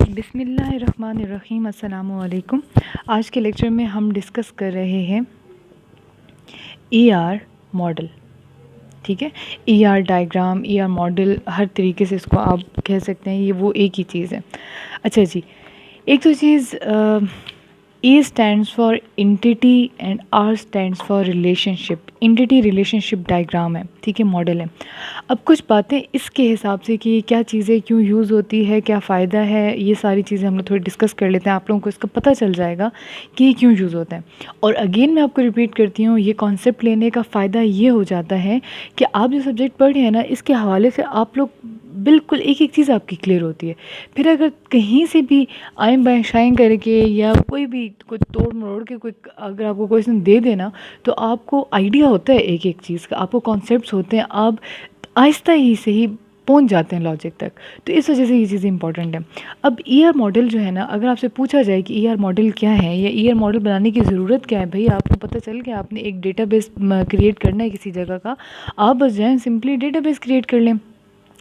बिस्मिल्लाहिर्रहमानिर्रहीम। अस्सलामु अलैकुम। आज के लेक्चर में हम डिस्कस कर रहे हैं ईआर मॉडल। ठीक है, ईआर डायग्राम, ईआर मॉडल, हर तरीके से इसको आप कह सकते हैं, ये वो एक ही चीज़ है। अच्छा जी, एक तो चीज़ E stands for entity and R stands for relationship। entity relationship diagram है, ठीक है, मॉडल है। अब कुछ बातें इसके हिसाब से कि क्या चीज़ें क्यों यूज़ होती है, क्या फ़ायदा है, ये सारी चीज़ें हम लोग थोड़ी डिस्कस कर लेते हैं। आप लोगों को इसका पता चल जाएगा कि ये क्यों यूज़ होता है। और अगेन मैं आपको रिपीट करती हूँ, ये कॉन्सेप्ट लेने का फ़ायदा ये हो जाता है कि आप जो सब्जेक्ट पढ़ रहे हैं ना, इसके हवाले से आप लोग बिल्कुल एक एक चीज़ आपकी क्लियर होती है। फिर अगर कहीं से भी आएँ बाएँ शाएँ करके या कोई भी कोई तोड़ मरोड़ के कोई अगर आपको क्वेश्चन दे देना, तो आपको आइडिया होता है एक एक चीज़ का, आपको कॉन्सेप्ट्स होते हैं, आप आहिस्ता ही से ही पहुंच जाते हैं लॉजिक तक। तो इस वजह से ये चीज़ इंपॉर्टेंट है। अब ईआर मॉडल जो है ना, अगर आपसे पूछा जाए कि ईआर मॉडल क्या है या ईआर मॉडल बनाने की ज़रूरत क्या है, भाई आपको पता चल गया आपने एक डेटाबेस क्रिएट करना है किसी जगह का, आप बस जाएँ सिंपली डेटाबेस क्रिएट कर लें।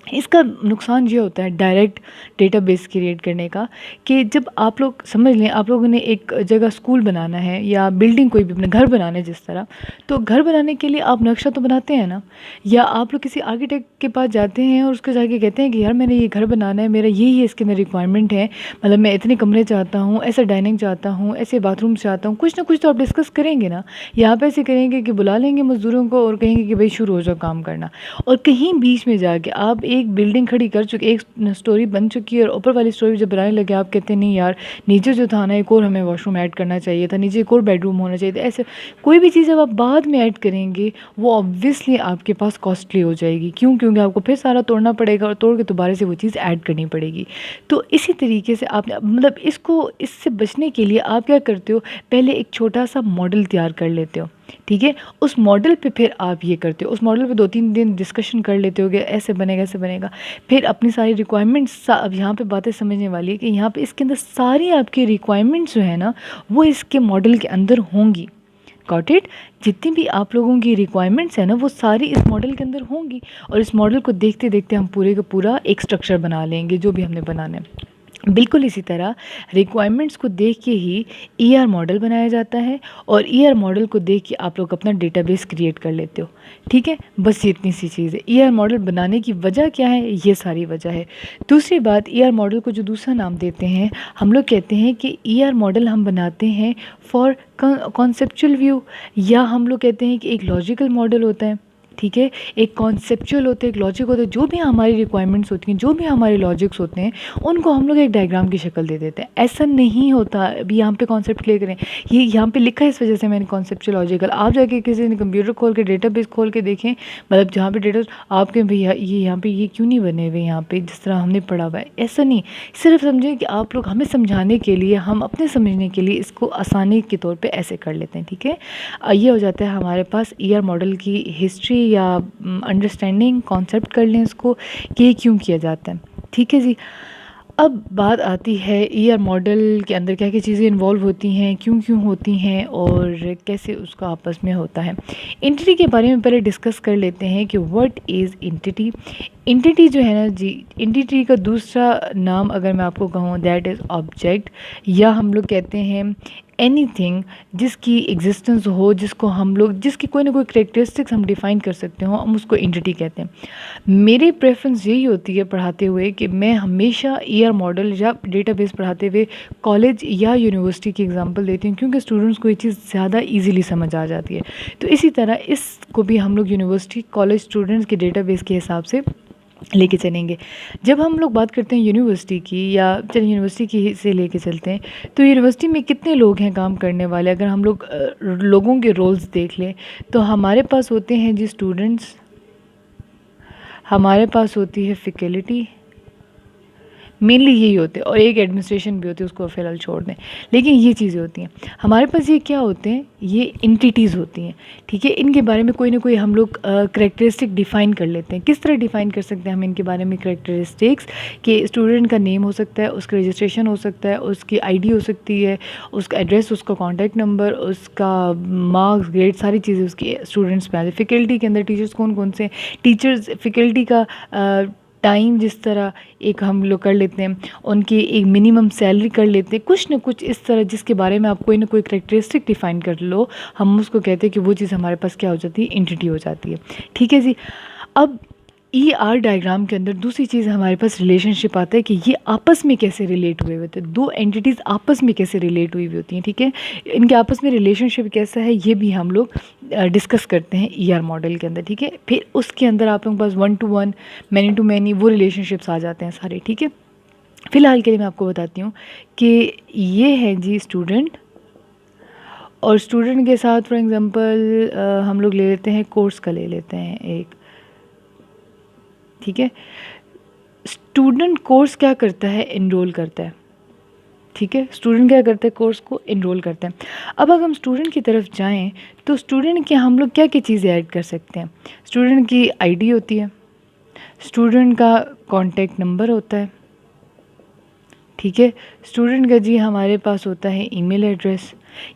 इसका नुकसान ये होता है डायरेक्ट डेटाबेस क्रिएट करने का, कि जब आप लोग समझ लें आप लोगों ने एक जगह स्कूल बनाना है या बिल्डिंग कोई भी अपने घर बनाना है जिस तरह, तो घर बनाने के लिए आप नक्शा तो बनाते हैं ना, या आप लोग किसी आर्किटेक्ट के पास जाते हैं और उसको जाके कहते हैं कि यार मैंने ये घर बनाना है, मेरा यही है, इसके अंदर रिक्वायरमेंट है, मतलब मैं इतने कमरे चाहता हूँ, ऐसा डाइनिंग चाहता हूँ, ऐसे बाथरूम चाहता हूँ, कुछ ना कुछ तो आप डिस्कस करेंगे ना। यहाँ पे ऐसे करेंगे कि बुला लेंगे मज़दूरों को और कहेंगे कि भाई शुरू हो जाओ काम करना। और कहीं बीच में जाके आप एक बिल्डिंग खड़ी कर चुके, एक स्टोरी बन चुकी है और ऊपर वाली स्टोरी जब बनाने लगे आप कहते हैं नहीं यार नीचे जो था ना एक और हमें वॉशरूम ऐड करना चाहिए था, नीचे एक और बेडरूम होना चाहिए था। ऐसे कोई भी चीज़ जब आप बाद में ऐड करेंगे वो ऑब्वियसली आपके पास कॉस्टली हो जाएगी। क्यों? क्योंकि आपको फिर सारा तोड़ना पड़ेगा और तोड़ के दोबारा से वो चीज़ ऐड करनी पड़ेगी। तो इसी तरीके से आपने मतलब इससे बचने के लिए आप क्या करते हो, पहले एक छोटा सा मॉडल तैयार कर लेते हो, ठीक है। उस मॉडल पे फिर आप ये करते हो, उस मॉडल पे 2-3 दिन डिस्कशन कर लेते हो कि ऐसे बनेगा ऐसे बनेगा। फिर अपनी सारी रिक्वायरमेंट्स, अब यहाँ पे बातें समझने वाली है कि यहाँ पे इसके अंदर सारी आपकी रिक्वायरमेंट्स जो है ना वो इसके मॉडल के अंदर होंगी। Got it? जितनी भी आप लोगों की रिक्वायरमेंट्स है ना वो सारी इस मॉडल के अंदर होंगी, और इस मॉडल को देखते देखते हम पूरे का पूरा एक स्ट्रक्चर बना लेंगे जो भी हमने बनाना है। बिल्कुल इसी तरह रिक्वायरमेंट्स को देख के ही ईआर मॉडल बनाया जाता है, और ईआर मॉडल को देख के आप लोग अपना डेटाबेस क्रिएट कर लेते हो, ठीक है। बस ये इतनी सी चीज़ है। ईआर मॉडल बनाने की वजह क्या है, ये सारी वजह है। दूसरी बात, ईआर मॉडल को जो दूसरा नाम देते हैं हम लोग कहते हैं कि ईआर मॉडल हम बनाते हैं फॉर कॉन्सेप्चुअल व्यू, या हम लोग कहते हैं कि एक लॉजिकल मॉडल होता है, ठीक है। एक कॉन्सेप्चुअल होता है, एक लॉजिक होता है, जो भी हमारी रिक्वायरमेंट्स होती हैं, जो भी हमारे लॉजिक्स होते हैं उनको हम लोग एक डायग्राम की शक्ल दे देते हैं। ऐसा नहीं होता, अभी यहाँ पे कॉन्सेप्ट क्लियर करें, ये यहाँ पे लिखा है इस वजह से मैंने कॉन्सेप्चुअल लॉजिकल। आप जाके किसी ने कंप्यूटर खोल के डेटाबेस खोल के देखें, मतलब जहाँ पे डेटा आपके भैया ये यहाँ पे ये क्यों नहीं बने हुए यहाँ पे जिस तरह हमने पढ़ा हुआ है, ऐसा नहीं। सिर्फ समझें कि आप लोग हमें समझाने के लिए, हम अपने समझने के लिए इसको आसानी के तौर पर ऐसे कर लेते हैं, ठीक है। ये हो जाता है हमारे पास ईआर मॉडल की हिस्ट्री या अंडरस्टैंडिंग, कॉन्सेप्ट कर लें इसको कि ये क्यों किया जाता है, ठीक है जी। अब बात आती है ईआर मॉडल के अंदर क्या क्या चीज़ें इन्वॉल्व होती हैं, क्यों क्यों होती हैं और कैसे उसका आपस में होता है। एंटिटी के बारे में पहले डिस्कस कर लेते हैं कि व्हाट इज़ एंटिटी। एंटिटी जो है ना जी, एंटिटी का दूसरा नाम अगर मैं आपको कहूँ दैट इज़ ऑब्जेक्ट, या हम लोग कहते हैं एनीथिंग जिसकी एग्जिस्टेंस हो, जिसको हम लोग जिसकी कोई ना कोई करेक्टरिस्टिक्स हम डिफ़ाइन कर सकते हो, हम उसको एंटिटी कहते हैं। मेरी प्रेफरेंस यही होती है पढ़ाते हुए कि मैं हमेशा ईआर मॉडल या डेटाबेस पढ़ाते हुए कॉलेज या यूनिवर्सिटी की एग्जांपल देती हूँ, क्योंकि स्टूडेंट्स को ये चीज़ ज़्यादा इजीली समझ आ जाती है। तो इसी तरह इसको भी हम लोग यूनिवर्सिटी कॉलेज स्टूडेंट्स के डेटाबेस के हिसाब से लेके चलेंगे। जब हम लोग बात करते हैं यूनिवर्सिटी की, या चलिए यूनिवर्सिटी की से लेके चलते हैं, तो यूनिवर्सिटी में कितने लोग हैं काम करने वाले। अगर हम लोग लोगों के रोल्स देख लें तो हमारे पास होते हैं जी स्टूडेंट्स, हमारे पास होती है फैकल्टी, मेनली यही होते हैं, और एक एडमिनिस्ट्रेशन भी होती है, उसको फ़िलहाल छोड़ दें। लेकिन ये चीज़ें होती हैं हमारे पास। ये क्या होते हैं, ये एंटिटीज़ होती हैं, ठीक है। इनके बारे में कोई ना कोई हम लोग करेक्टरिस्टिक डिफ़ाइन कर लेते हैं। किस तरह डिफ़ाइन कर सकते हैं हम इनके बारे में करेक्टरिस्टिक्स, कि स्टूडेंट का नेम हो सकता है, उसका रजिस्ट्रेशन हो सकता है, उसकी आईडी हो सकती है, उसका एड्रेस, उसका कॉन्टैक्ट नंबर, उसका मार्क्स, ग्रेड, सारी चीज़ें उसकी स्टूडेंट्स पे आ जाए। फैकल्टी के अंदर टीचर्स कौन कौन से टीचर्स, फैकल्टी का टाइम जिस तरह एक हम लोग कर लेते हैं, उनकी एक मिनिमम सैलरी कर लेते हैं, कुछ ना कुछ इस तरह जिसके बारे में आप कोई ना कोई करेक्टरिस्टिक डिफ़ाइन कर लो, हम उसको कहते हैं कि वो चीज़ हमारे पास क्या हो जाती है, एंटिटी हो जाती है। ठीक है जी। अब ER डायग्राम के अंदर दूसरी चीज़ हमारे पास रिलेशनशिप आता है कि ये आपस में कैसे रिलेट हुए होते हैं, दो एंटिटीज़ आपस में कैसे रिलेट हुई हुई होती हैं। ठीक है, इनके आपस में रिलेशनशिप कैसा है ये भी हम लोग डिस्कस करते हैं ER मॉडल के अंदर। ठीक है, फिर उसके अंदर आप लोगों के पास 1 to 1, मैनी टू मैनी वो रिलेशनशिप्स आ जाते हैं सारे। ठीक है, फ़िलहाल के लिए मैं आपको बताती हूँ कि ये है जी स्टूडेंट, और स्टूडेंट के साथ फॉर एग्ज़ाम्पल हम लोग ले लेते हैं कोर्स का, ले लेते हैं एक। ठीक है, स्टूडेंट कोर्स क्या करता है, इनरोल करता है। ठीक है, स्टूडेंट क्या करता है, कोर्स को इनरोल करते हैं। अब अगर हम स्टूडेंट की तरफ जाएं तो स्टूडेंट के हम लोग क्या क्या चीज़ें ऐड कर सकते हैं। स्टूडेंट की आईडी होती है, स्टूडेंट का कॉन्टैक्ट नंबर होता है। ठीक है, स्टूडेंट का जी हमारे पास होता है ईमेल एड्रेस।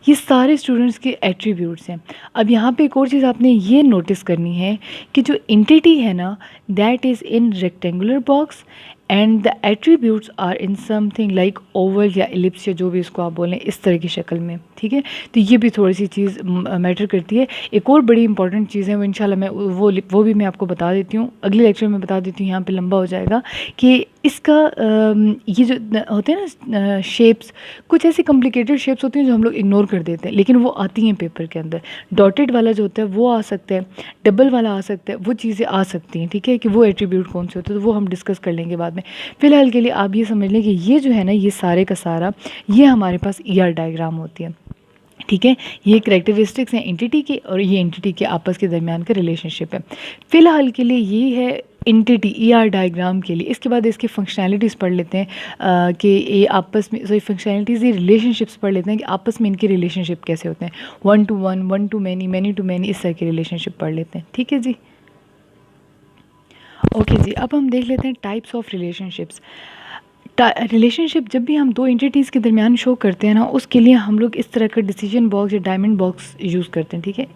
ये सारे स्टूडेंट्स के एट्रीब्यूट्स हैं। अब यहाँ पे एक और चीज़ आपने ये नोटिस करनी है कि जो एंटिटी है ना, that is in rectangular box and the attributes are in something like oval या एलिप्स या जो भी इसको आप बोलें, इस तरह की शक्ल में। ठीक है, तो ये भी थोड़ी सी चीज़ मैटर करती है। एक और बड़ी इंपॉर्टेंट चीज़ है, वो इंशाल्लाह मैं वो भी मैं आपको बता देती हूँ, अगले लेक्चर में बता देती हूँ, यहाँ पे लंबा हो जाएगा। कि इसका ये जो होते हैं ना शेप्स, कुछ ऐसी कॉम्प्लिकेटेड शेप्स होती हैं जो हम लोग इग्नोर कर देते हैं, लेकिन वो आती हैं पेपर के अंदर। डॉटेड वाला जो होता है वो आ सकता है, डबल वाला आ सकता है, वो चीज़ें आ सकती हैं। ठीक है, कि वो एट्रीब्यूट कौन से होते हैं तो वो हम डिस्कस कर लेंगे बाद में। फ़िलहाल के लिए आप ये समझ लें कि ये जो है ना, ये सारे का सारा ये हमारे पास ER डायग्राम होती है। ठीक है, ये करैक्टरिस्टिक्स हैं एंटिटी के, और ये एंटिटी के आपस के दरमियान का रिलेशनशिप है। फ़िलहाल के लिए ये है एंटिटी ER डायग्राम के लिए। इसके बाद इसके फंक्शनैलिटीज़ पढ़ लेते हैं कि ये आपस में, सॉरी फंक्शनैलिटीज़, ये रिलेशनशिप्स पढ़ लेते हैं कि आपस में इनके रिलेशनशिप कैसे होते हैं। 1 to 1, 1 to many, many to many, इस तरह के रिलेशनशिप पढ़ लेते हैं। ठीक है जी, ओके जी। अब हम देख लेते हैं टाइप्स ऑफ रिलेशनशिप्स। रिलेशनशिप जब भी हम दो एंटिटीज़ के दरमियान शो करते हैं ना, उसके लिए हम लोग इस तरह का डिसीजन बॉक्स या डायमंड बॉक्स यूज़ करते हैं। ठीक है,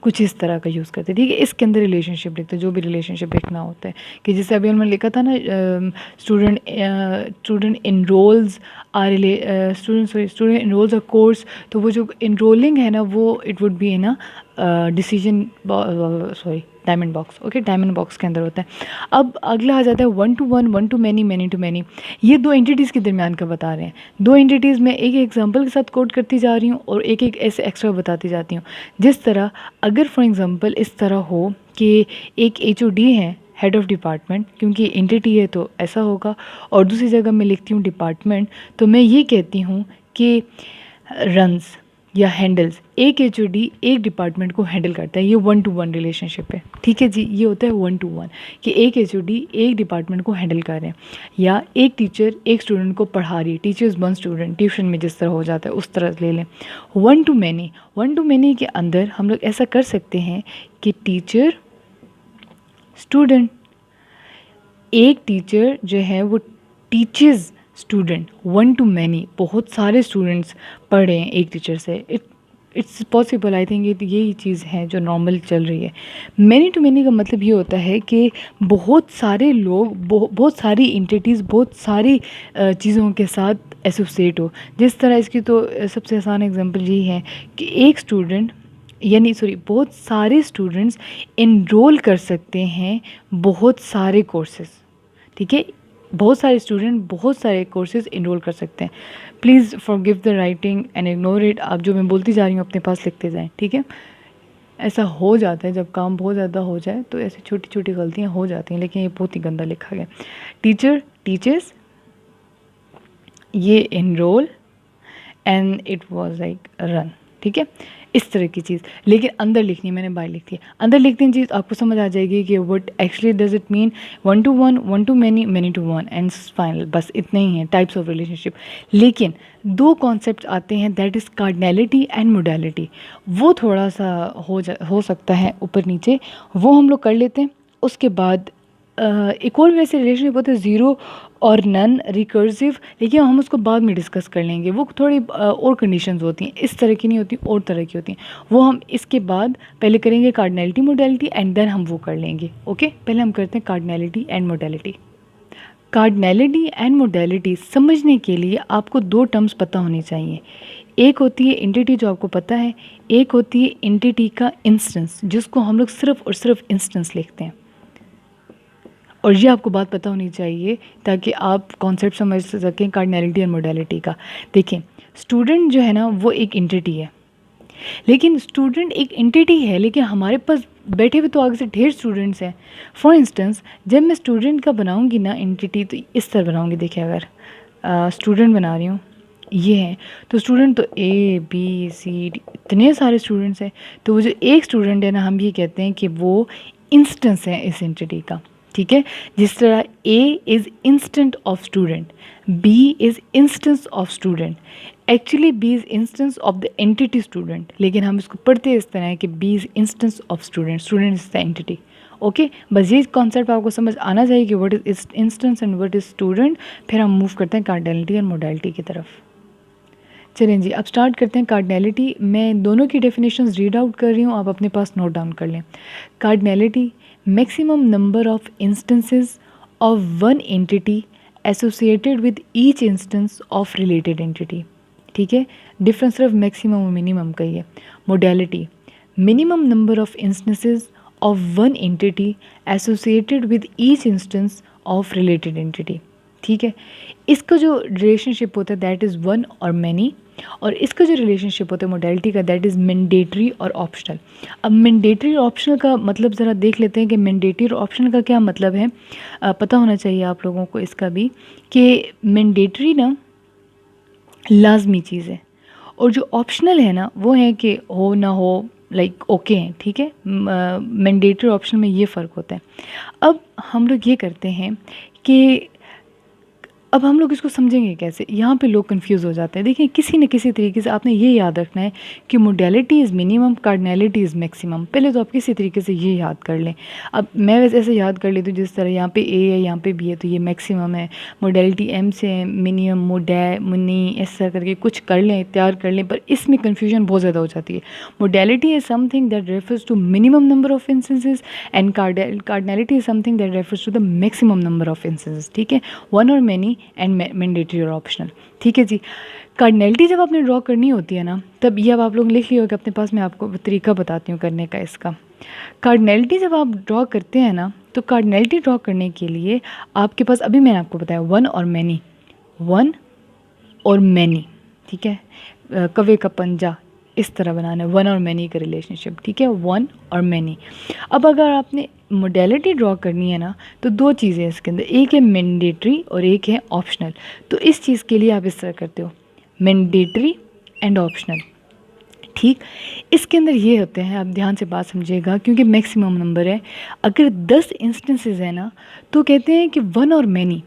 कुछ इस तरह का यूज़ करते हैं। ठीक है, इसके अंदर रिलेशनशिप लिखते हैं, जो भी रिलेशनशिप लिखना होता है। कि जैसे अभी उन्होंने लिखा था ना, स्टूडेंट इनरोल्स स्टूडेंट इनरोल्स अ कोर्स, तो वो जो इनरोलिंग है ना, वो it would be in a decision, sorry diamond box. Okay, diamond box के अंदर होता है। अब अगला आ जाता है 1 to 1, 1 to many, many to many. ये दो एंटिटीज़ के दरमियान का बता रहे हैं। दो एंटिटीज़ में एक एग्जांपल के साथ कोड करती जा रही हूँ और एक एक ऐसे एक्स्ट्रा बताती जाती हूँ। जिस तरह अगर फॉर एग्जांपल इस तरह हो कि एक HOD है, हेड ऑफ़ डिपार्टमेंट, क्योंकि एंटिटी है तो ऐसा होगा। और दूसरी जगह मैं लिखती हूँ डिपार्टमेंट, तो मैं ये कहती हूँ कि रन्स या हैंडल्स, एक HOD एक डिपार्टमेंट को हैंडल करता है। ये 1 to 1 रिलेशनशिप है। ठीक है जी, ये होता है 1 to 1 कि एक HOD एक डिपार्टमेंट को हैंडल कर रहे हैं, या एक टीचर एक स्टूडेंट को पढ़ा रही है, टीचर्स 1 स्टूडेंट, ट्यूशन में जिस तरह हो जाता है उस तरह ले लें। 1 to मैनी, 1 to मैनी के अंदर हम लोग ऐसा कर सकते हैं कि टीचर स्टूडेंट, एक टीचर जो है वो टीचर्स स्टूडेंट। 1 to मैनी, बहुत सारे स्टूडेंट्स पढ़ रहे हैं एक टीचर से। इट्स पॉसिबल, आई थिंक यही चीज़ है जो नॉर्मल चल रही है। मैनी टू मैनी का मतलब ये होता है कि बहुत सारे लोग, बहुत सारी एंटिटीज़, बहुत सारी चीज़ों के साथ एसोसिएट हो। जिस तरह इसकी तो सबसे आसान एग्जांपल यही है कि एक स्टूडेंट, यानी सॉरी बहुत सारे स्टूडेंट्स इनरोल कर सकते हैं बहुत सारे कोर्सेज। ठीक है, बहुत सारे स्टूडेंट बहुत सारे कोर्सेज इनरोल कर सकते हैं। Please forgive the writing and ignore it. आप जो मैं बोलती जा रही हूँ अपने पास लिखते जाएं। ठीक है, ऐसा हो जाता है जब काम बहुत ज़्यादा हो जाए तो ऐसी छोटी छोटी गलतियाँ हो जाती हैं, लेकिन ये बहुत ही गंदा लिखा गया। टीचर टीचर्स, ये enrol and it was like run. ठीक है, इस तरह की चीज़, लेकिन अंदर लिखनी है, मैंने बाहर लिख दी। अंदर लिखती चीज़ आपको समझ आ जाएगी कि what actually does it mean. 1 to 1, 1 to many, many to 1 and final, बस इतना ही है टाइप्स ऑफ रिलेशनशिप। लेकिन दो कॉन्सेप्ट आते हैं, that is cardinality and modality. वो थोड़ा सा हो सकता है ऊपर नीचे, वो हम लोग कर लेते हैं। उसके बाद एक और वैसे रिलेशनशिप होते हैं ज़ीरो और नन रिकर्सिव, लेकिन हम उसको बाद में डिस्कस कर लेंगे। वो थोड़ी और कंडीशंस होती हैं, इस तरह की नहीं होती, और तरह की होती हैं। वो हम इसके बाद पहले करेंगे कार्डिनैलिटी मोडेलिटी एंड देन हम वो कर लेंगे। ओके, पहले हम करते हैं cardinality and modality. Cardinality and modality समझने के लिए आपको दो टर्म्स पता होनी चाहिए। एक होती है एंटिटी, जो आपको पता है, एक होती है एंटिटी का इंस्टेंस, जिसको हम लोग सिर्फ और सिर्फ इंस्टेंस लिखते हैं। और ये आपको बात पता होनी चाहिए ताकि आप कॉन्सेप्ट समझ सकें कार्डिनैलिटी और मोडेलिटी का। देखें, स्टूडेंट जो है ना वो एक एंटिटी है, लेकिन स्टूडेंट एक एंटिटी है, लेकिन हमारे पास बैठे हुए तो आगे से ढेर स्टूडेंट्स हैं। फॉर इंस्टेंस, जब मैं स्टूडेंट का बनाऊंगी ना एंटिटी, तो इस तरह बनाऊंगी। देखिए, अगर स्टूडेंट बना रही हूँ, ये है, तो स्टूडेंट तो ए बी सी डी इतने सारे स्टूडेंट्स हैं, तो वो जो एक स्टूडेंट है ना, हम ये कहते हैं कि वो इंस्टेंस है इस एंटिटी का। ठीक है, जिस तरह A is instant of student, B is instance of student, actually B is instance of the entity student, लेकिन हम इसको पढ़ते हैं इस तरह है कि B is instance of student, student is the entity. Okay, बस ये कॉन्सेप्ट आपको समझ आना चाहिए कि what is instance and what is student. फिर हम मूव करते हैं कार्डिनैलिटी और मोडेलिटी की तरफ। चलें जी, अब स्टार्ट करते हैं कार्डिनैलिटी। मैं दोनों की डेफिनेशंस रीड आउट कर रही हूँ, आप अपने पास नोट डाउन कर लें। Cardinality, maximum number of instances of one entity associated with each instance of related entity. ठीक है, डिफरेंस सिर्फ मैक्सिमम और मिनिमम का ही है। Modality, minimum number of instances of one entity associated with each instance of related entity. ठीक है, इसका जो रिलेशनशिप होता है दैट इज़ वन और मैनी, और इसका जो रिलेशनशिप होता है मोडेलिटी का दैट इज़ मैंडेटरी और ऑप्शनल। अब मैंडेटरी और ऑप्शनल का मतलब ज़रा देख लेते हैं कि मैंडेटरी और ऑप्शनल का क्या मतलब है। पता होना चाहिए आप लोगों को इसका भी, कि मैंडेटरी ना लाजमी चीज़ है, और जो ऑप्शनल है ना वो है कि हो ना हो, लाइक ओके हैं। ठीक है, मैंडेटरी और ऑप्शनल में ये फ़र्क होता है। अब हम लोग ये करते हैं कि अब हम लोग इसको समझेंगे कैसे। यहाँ पे लोग कंफ्यूज हो जाते हैं। देखिए, किसी न किसी तरीके से आपने ये याद रखना है कि modality is minimum, cardinality is maximum. पहले तो आप किसी तरीके से ये याद कर लें। अब मैं वैसे ऐसे याद कर लेती हूँ, जिस तरह यहाँ पे ए है, यहाँ पे बी है, तो ये मैक्सिमम है। मोडेलिटी एम से है, मिनिमम, मोडे, मुनी, ऐसा करके कुछ कर लें, तैयार कर लें, पर इसमें कन्फ्यूजन बहुत ज़्यादा हो जाती है। Modality is something that refers to minimum number of instances and cardinality is something that refers to the maximum number of instances. ठीक है, वन और मैनी एंड मैंडेटरी और ऑप्शनल। ठीक है जी, कार्डिनैलिटी जब आपने ड्रॉ करनी होती है ना, तब ये अब आप लोग लिख लियो कि अपने पास, मैं आपको तरीका बताती हूँ करने का इसका। कार्डिनैलिटी जब आप ड्रॉ करते हैं ना, तो कार्डिनैलिटी ड्रॉ करने के लिए आपके पास, अभी मैंने आपको बताया, वन और मैनी, वन और मैनी। ठीक है, कवे का पंजा इस तरह बनाना है, वन और मैनी का रिलेशनशिप। ठीक है, वन और मैनी। अब अगर आपने मोडेलिटी ड्रॉ करनी है ना, तो दो चीज़ें इसके अंदर, एक है मैंडेटरी और एक है ऑप्शनल। तो इस चीज़ के लिए आप इस तरह करते हो, मैंडेटरी एंड ऑप्शनल। ठीक, इसके अंदर ये होते हैं, आप ध्यान से बात समझिएगा क्योंकि मैक्सिमम नंबर है। अगर 10 इंस्टेंसेस है ना, तो कहते हैं कि वन और मैनी,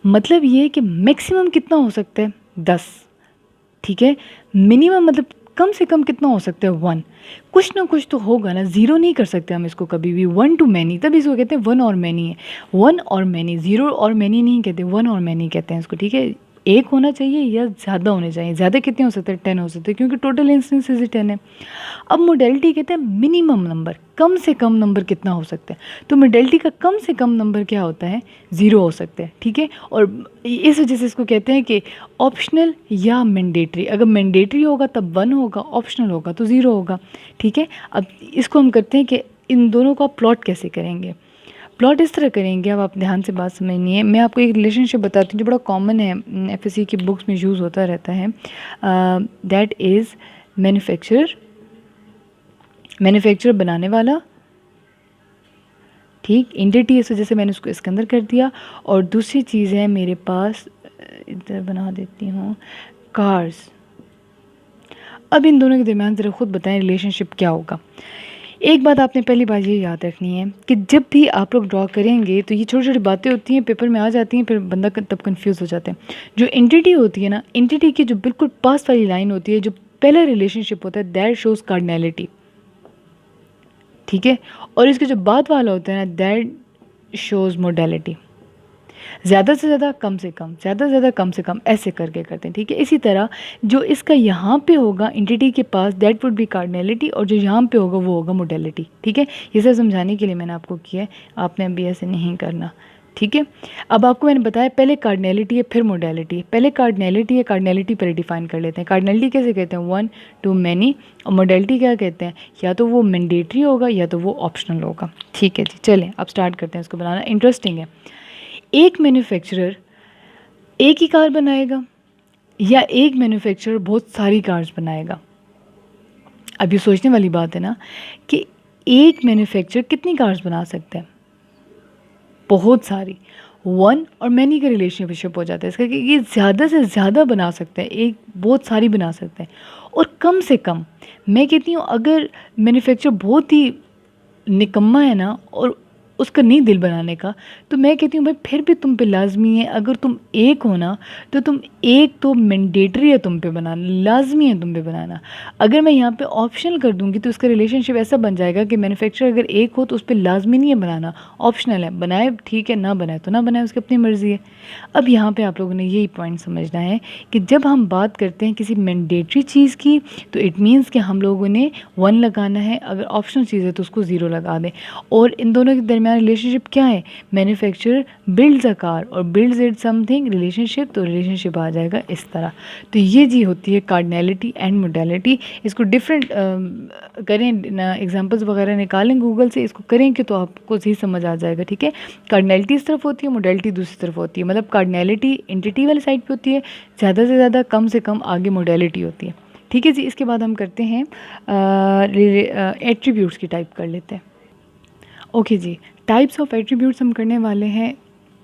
मतलब ये है कि मैक्सिमम कितना हो सकता है, 10। ठीक है, मिनिमम मतलब कम से कम कितना हो सकता है, वन। कुछ ना कुछ तो होगा ना, ज़ीरो नहीं कर सकते हम इसको कभी भी, वन टू मैनी, तभी इसको कहते हैं वन और मैनी है। वन और मैनी, ज़ीरो और मैनी नहीं कहते, वन और मैनी कहते हैं इसको। ठीक है, एक होना चाहिए या ज़्यादा होने चाहिए। ज़्यादा कितने हो सकते हैं, 10 हो सकते हैं, क्योंकि टोटल इंस्टेंसेस ही 10 है। अब मोडेलिटी कहते हैं मिनिमम नंबर, कम से कम नंबर कितना हो सकता है। तो मोडेलिटी का कम से कम नंबर क्या होता है, 0 हो सकता है। ठीक है, और इस वजह से इसको कहते हैं कि ऑप्शनल या मैंडेटरी। अगर मैंडेटरी होगा तब 1 होगा, ऑप्शनल होगा तो 0 होगा। ठीक है, अब इसको हम करते हैं कि इन दोनों को आप प्लॉट कैसे करेंगे। प्लॉट इस तरह करेंगे, अब आप ध्यान से बात समझनी है। मैं आपको एक रिलेशनशिप बताती हूँ जो बड़ा कॉमन है, एफएससी की बुक्स में यूज़ होता रहता है। दैट इज़ मैन्युफैक्चरर बनाने वाला। ठीक, एंटिटी, इस वजह से मैंने उसको इसके अंदर कर दिया। और दूसरी चीज़ है मेरे पास, इधर बना देती हूँ, कार्स। अब इन दोनों के दरमियान ज़रा खुद बताएं रिलेशनशिप क्या होगा। एक बात आपने पहली बात ये याद रखनी है कि जब भी आप लोग ड्रॉ करेंगे तो ये छोटी छोटी बातें होती हैं, पेपर में आ जाती हैं, फिर बंदा तब कंफ्यूज हो जाता है। जो एंटिटी होती है ना, एंटिटी की जो बिल्कुल पास वाली लाइन होती है, जो पहला रिलेशनशिप होता है, दैट शोज कार्डिनैलिटी। ठीक है, और इसके जो बाद वाला होता है ना, दैट शोज़ मोडेलिटी। ज़्यादा से ज़्यादा, कम से कम, ज़्यादा से ज़्यादा, कम से कम, ऐसे करके करते हैं, ठीक है। इसी तरह जो इसका यहाँ पे होगा एंटिटी के पास, दैट वुड बी कार्डिनलिटी, और जो यहाँ पे होगा वो होगा मोडेलिटी, ठीक है। ये सब समझाने के लिए मैंने आपको किया है, आपने अभी ऐसे नहीं करना, ठीक है। अब आपको मैंने बताया पहले कार्डिनलिटी है फिर मोडेलिटी है। पहले कार्डिनलिटी है, कार्डिनलिटी पर डिफाइन कर लेते हैं। कार्डिनलिटी कैसे कहते हैं? One two many. और मोडेलिटी क्या कहते हैं? या तो वो मैंडेटरी होगा या तो वो ऑप्शनल होगा, ठीक है जी। चलें अब स्टार्ट करते हैं इसको बनाना, इंटरेस्टिंग है। एक मैन्युफैक्चरर एक ही कार बनाएगा या एक मैन्युफैक्चरर बहुत सारी कार्स बनाएगा? अब ये सोचने वाली बात है ना कि एक मैन्युफैक्चरर कितनी कार्स बना सकता है? बहुत सारी। वन और मैनी का रिलेशनशिप हो जाता है इसका कि ये ज़्यादा से ज़्यादा बना सकते हैं, एक बहुत सारी बना सकते हैं। और कम से कम मैं कहती हूँ अगर मैन्युफैक्चरर बहुत ही निकम्मा है ना और उसका नहीं दिल बनाने का, तो मैं कहती हूँ भाई फिर भी तुम पे लाजमी है, अगर तुम एक हो ना तो तुम एक तो मैंडेटरी है तुम पे बनाना, लाजमी है तुम पे बनाना। अगर मैं यहाँ पे ऑप्शनल कर दूँगी तो उसका रिलेशनशिप ऐसा बन जाएगा कि मैन्युफैक्चरर अगर एक हो तो उस पर लाजमी नहीं है बनाना, ऑप्शनल है। बनाए ठीक है, ना बनाए तो ना बनाए, उसकी अपनी मर्ज़ी है। अब यहाँ पे आप लोगों ने यही पॉइंट समझना है कि जब हम बात करते हैं किसी मैंडेटरी चीज़ की तो इट मीन्स कि हम लोगों ने वन लगाना है, अगर ऑप्शनल चीज़ है तो उसको ज़ीरो लगा दें। और इन दोनों के दरमियान रिलेशनशिप क्या है? मैन्युफैक्चरर बिल्ड्स अ कार और बिल्ड्स इट समथिंग रिलेशनशिप, तो रिलेशनशिप आ जाएगा इस तरह। तो ये जी होती है कार्डिनलिटी एंड मोडेलिटी। इसको डिफरेंट करें ना, एग्जांपल्स वगैरह निकालें गूगल से, इसको करेंगे तो आपको सही समझ आ जाएगा, ठीक है। कार्डिनलिटी इस तरफ होती है, मोडेलिटी दूसरी तरफ होती है। मतलब कार्डिनलिटी एंटिटी वाली साइड पे होती है, ज़्यादा से ज़्यादा, कम से कम, आगे मोडेलिटी होती है, ठीक है जी। इसके बाद हम करते हैं एट्रीब्यूट्स की टाइप कर लेते हैं। ओके जी, टाइप्स ऑफ एट्रीब्यूट्स हम करने वाले हैं।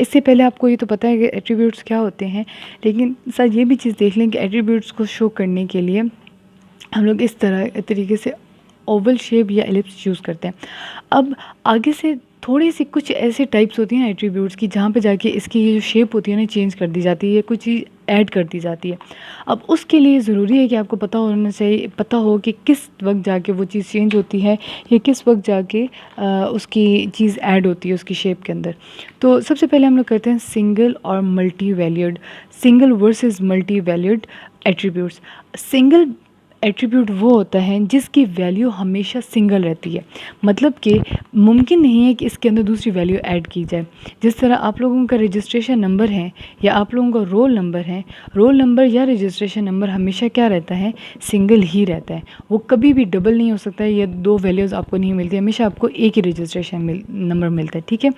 इससे पहले आपको ये तो पता है कि एट्रीब्यूट्स क्या होते हैं, लेकिन सर ये भी चीज़ देख लें कि एट्रीब्यूट्स को शो करने के लिए हम लोग इस तरीके से ओवल शेप या एलिप्स यूज़ करते हैं। अब आगे से थोड़ी सी कुछ ऐसे टाइप्स होती हैं एट्रीब्यूट्स की जहाँ पे जाके इसकी ये जो शेप होती है ना चेंज कर दी जाती है, कुछ चीज़ ऐड कर दी जाती है। अब उसके लिए ज़रूरी है कि आपको पता होना चाहिए, पता हो कि किस वक्त जाके वो चीज़ चेंज होती है या किस वक्त जाके उसकी चीज़ ऐड होती है उसकी शेप के अंदर। तो सबसे पहले हम लोग करते हैं सिंगल और multi valued, single versus multi valued attributes. Single attribute वो होता है जिसकी वैल्यू हमेशा सिंगल रहती है, मतलब कि मुमकिन नहीं है कि इसके अंदर दूसरी वैल्यू ऐड की जाए। जिस तरह आप लोगों का रजिस्ट्रेशन नंबर है या आप लोगों का रोल नंबर है, रोल नंबर या रजिस्ट्रेशन नंबर हमेशा क्या रहता है? सिंगल ही रहता है। वो कभी भी डबल नहीं हो सकता है या दो वैल्यूज़ आपको नहीं मिलती, हमेशा आपको एक ही रजिस्ट्रेशन नंबर मिलता है, ठीक है।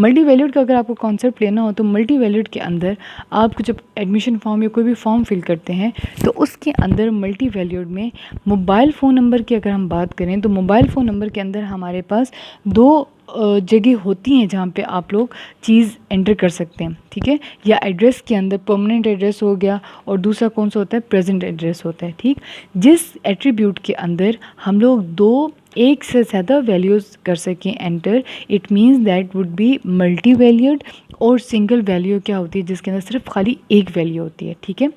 मल्टी वैल्यूड का अगर आपको कॉन्सेप्ट लेना हो तो मल्टी वैल्यूड के अंदर आप जब एडमिशन फॉर्म या कोई भी फॉर्म फिल करते हैं तो उसके अंदर मल्टी वैल्यूड में मोबाइल फ़ोन नंबर की अगर हम बात करें तो मोबाइल फ़ोन नंबर के अंदर हमारे पास दो जगह होती हैं जहाँ पे आप लोग चीज़ एंटर कर सकते हैं, ठीक है। या एड्रेस के अंदर परमानेंट एड्रेस हो गया और दूसरा कौन सा होता है? प्रेजेंट एड्रेस होता है, ठीक। जिस एट्रीब्यूट के अंदर हम लोग दो एक से ज़्यादा वैल्यूज़ कर सकें enter, it means that would be multi valued. और सिंगल वैल्यू क्या होती है? जिसके अंदर सिर्फ खाली एक वैल्यू होती है, ठीक है।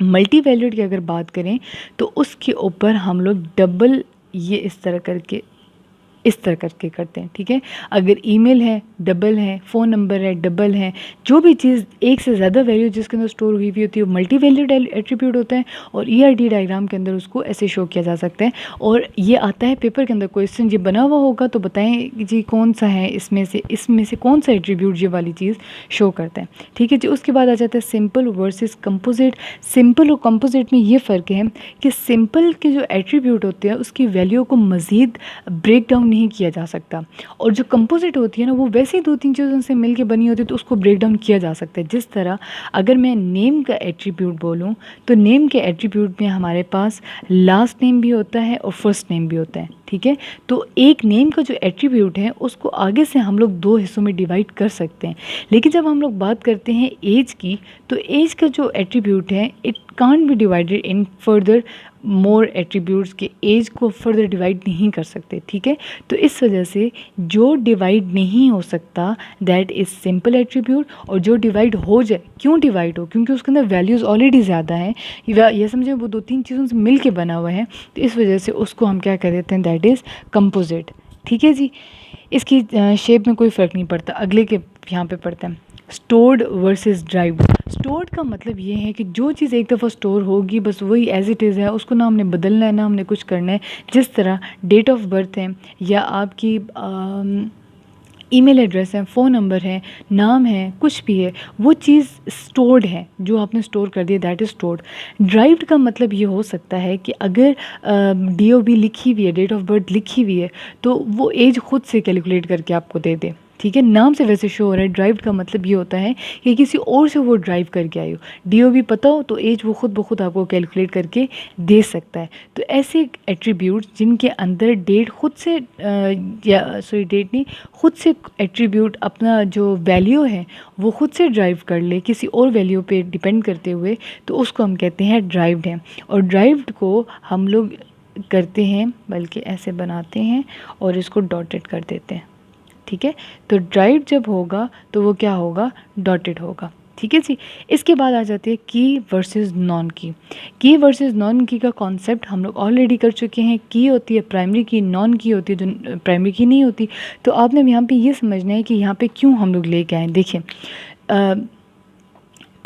मल्टी वैल्यूड की अगर बात करें तो उसके ऊपर हम लोग डबल ये इस तरह करके करते हैं, ठीक है। अगर ईमेल है डबल है, फ़ोन नंबर है डबल है, जो भी चीज़ एक से ज़्यादा वैल्यू जिसके अंदर स्टोर हुई होती है वो मल्टी वैल्यूड एट्रीब्यूट होता है। और ERD डायग्राम के अंदर उसको ऐसे शो किया जा सकता है। और ये आता है पेपर के अंदर, क्वेश्चन ये बना हुआ होगा तो बताएं जी कौन सा है इसमें से कौन सा एट्रीब्यूट ये वाली चीज़ शो करता है, ठीक है जी। उसके बाद आ जाता है सिंपल वर्सेस कंपोजिट। सिंपल और कंपोजिट में ये फ़र्क है कि सिंपल के जो एट्रीब्यूट होते हैं उसकी वैल्यू को मज़ीद ब्रेक डाउन नहीं किया जा सकता, और जो कंपोजिट होती है ना वो वैसे ही दो तीन चीज़ों से मिलके बनी होती है तो उसको ब्रेक डाउन किया जा सकता है। जिस तरह अगर मैं नेम का एट्रीब्यूट बोलूँ तो नेम के एट्रीब्यूट में हमारे पास लास्ट नेम भी होता है और फर्स्ट नेम भी होता है, ठीक है। तो एक नेम का जो एट्रीब्यूट है उसको आगे से हम लोग दो हिस्सों में डिवाइड कर सकते हैं। लेकिन जब हम लोग बात करते हैं एज की तो एज का जो एट्रीब्यूट है it can't be divided in further more attributes के एज को फर्दर डिवाइड नहीं कर सकते, ठीक है। तो इस वजह से जो डिवाइड नहीं हो सकता दैट इज़ सिंपल एट्रीब्यूट, और जो डिवाइड हो जाए, क्यों डिवाइड हो? क्योंकि उसके अंदर वैल्यूज़ ऑलरेडी ज़्यादा हैं, ये समझे वो दो तीन चीज़ों से मिल के बना हुआ है, तो इस वजह से उसको हम क्या कह देते हैं? That is composite. ठीक है जी। इसकी शेप में कोई फ़र्क नहीं पड़ता, अगले के यहाँ पे पड़ता है। Stored versus derived. स्टोर्ड का मतलब ये है कि जो चीज़ एक दफ़ा स्टोर होगी बस वही एज़ इट इज़ है, उसको ना हमने बदलना है ना हमने कुछ करना है। जिस तरह डेट ऑफ बर्थ है या आपकी ईमेल एड्रेस है, फ़ोन नंबर है, नाम है, कुछ भी है, वो चीज़ स्टोर्ड है, जो आपने स्टोर कर दिया दैट इज़ स्टोर्ड। ड्राइव्ड का मतलब ये हो सकता है कि अगर DOB लिखी हुई है, डेट ऑफ बर्थ लिखी हुई है, तो वो एज खुद से कैलकुलेट करके आपको दे दे। ठीक है, नाम से वैसे शो हो रहा है। ड्राइव्ड का मतलब ये होता है कि किसी और से वो ड्राइव करके आई हो। DOB पता हो तो एज वो खुद ब खुद आपको कैलकुलेट करके दे सकता है। तो ऐसे एट्रीब्यूट्स जिनके अंदर डेट खुद से या सॉरी डेट नहीं, खुद से एट्रीब्यूट अपना जो वैल्यू है वो खुद से ड्राइव कर ले किसी और वैल्यू पे डिपेंड करते हुए, तो उसको हम कहते हैं ड्राइव्ड है। और ड्राइव्ड को हम लोग करते हैं, बल्कि ऐसे बनाते हैं और इसको डॉटेड कर देते हैं। ठीक है, तो ड्राइव्ड जब होगा तो वो क्या होगा, डॉटेड होगा। ठीक है जी। इसके बाद आ जाती है की वर्सेस नॉन की। की वर्सेस नॉन की का कॉन्सेप्ट हम लोग ऑलरेडी कर चुके हैं। की होती है प्राइमरी की, नॉन की होती है जो प्राइमरी की नहीं होती। तो आपने यहाँ पे ये समझना है कि यहाँ पे क्यों हम लोग लेके आए। देखिए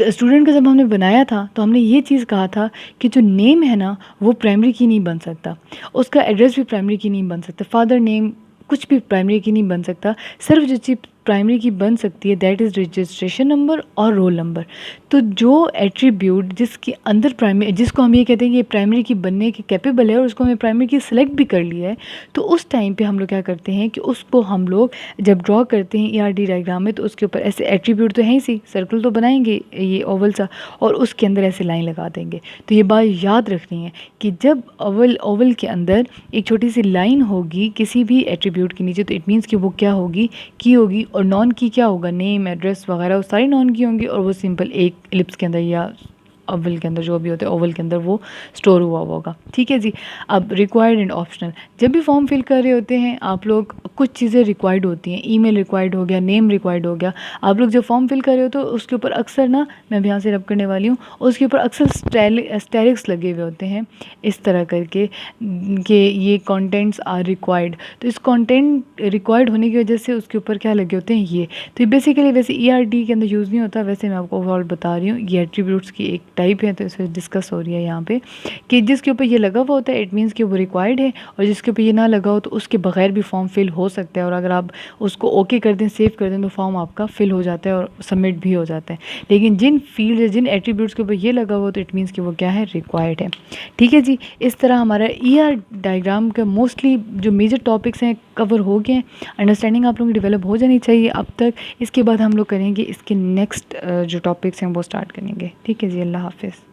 स्टूडेंट का जब हमने बनाया था तो हमने ये चीज़ कहा था कि जो नेम है ना वो प्राइमरी की नहीं बन सकता, उसका एड्रेस भी प्राइमरी की नहीं बन सकता, फादर नेम कुछ भी प्राइमरी की नहीं बन सकता। सिर्फ जो चीज़ प्राइमरी की बन सकती है दैट इज़ रजिस्ट्रेशन नंबर और रोल नंबर। तो जो एट्रीब्यूट जिसके अंदर प्राइमरी, जिसको हम ये कहते हैं कि ये प्राइमरी की बनने के कैपेबल है और उसको हमें प्राइमरी की सिलेक्ट भी कर लिया है, तो उस टाइम पे हम लोग क्या करते हैं कि उसको हम लोग जब ड्रॉ करते हैं ERD डायग्राम में, तो उसके ऊपर ऐसे एट्रीब्यूट तो है ही सी, सर्कल तो बनाएंगे ये ओवल सा, और उसके अंदर ऐसे लाइन लगा देंगे। तो ये बात याद रखनी है कि जब ओवल के अंदर एक छोटी सी लाइन होगी किसी भी एट्रीब्यूट के नीचे, तो इट मीन्स कि वो क्या होगी, की होगी। और नॉन की क्या होगा, नेम एड्रेस वगैरह वो सारी नॉन की होंगी, और वो सिंपल एक एलिप्स के अंदर या ओवल के अंदर, जो भी होते हैं ओवल के अंदर वो स्टोर हुआ होगा। ठीक है जी। अब रिक्वायर्ड एंड ऑप्शनल, जब भी फॉर्म फिल कर रहे होते हैं आप लोग, कुछ चीज़ें रिक्वायर्ड होती हैं, ईमेल रिक्वायर्ड हो गया, नेम रिक्वायर्ड हो गया। आप लोग जब फॉर्म फिल कर रहे हो तो उसके ऊपर अक्सर ना, मैं भी यहाँ से रब करने वाली हूँ, उसके ऊपर अक्सर स्टेरिक्स लगे हुए होते हैं इस तरह करके कि ये कंटेंट्स आर रिक्वायर्ड। तो इस कंटेंट रिक्वायर्ड होने की वजह से उसके ऊपर क्या लगे होते हैं ये। तो ये बेसिकली वैसे ERD के अंदर यूज़ नहीं होता, वैसे मैं आपको ओवरऑल बता रही हूँ। ये एट्रीब्यूट्स की एक टाइप है, तो इसे डिस्कस हो रही है यहाँ पे कि जिसके ऊपर ये लगा हुआ होता है इट मीन्स कि वो रिक्वायर्ड है, और जिसके ऊपर ये ना लगा हो तो उसके बगैर भी फॉर्म फिल हो सकता है। और अगर आप उसको ओके कर दें, सेव कर दें, तो फॉर्म आपका फिल हो जाता है और सबमिट भी हो जाता है। लेकिन जिन फील्ड, जिन एट्रीब्यूट्स के ऊपर ये लगा हुआ तो इट मीन्स कि वो क्या है, रिक्वायर्ड है। ठीक है जी। इस तरह हमारा ER डायग्राम का मोस्टली जो मेजर टॉपिक्स हैं कवर हो गए हैं। अंडरस्टैंडिंग आप लोगों की डेवलप हो जानी चाहिए अब तक। इसके बाद हम लोग करेंगे इसके नेक्स्ट जो टॉपिक्स हैं वो स्टार्ट करेंगे। ठीक है जी, अल्लाह हाफिज़।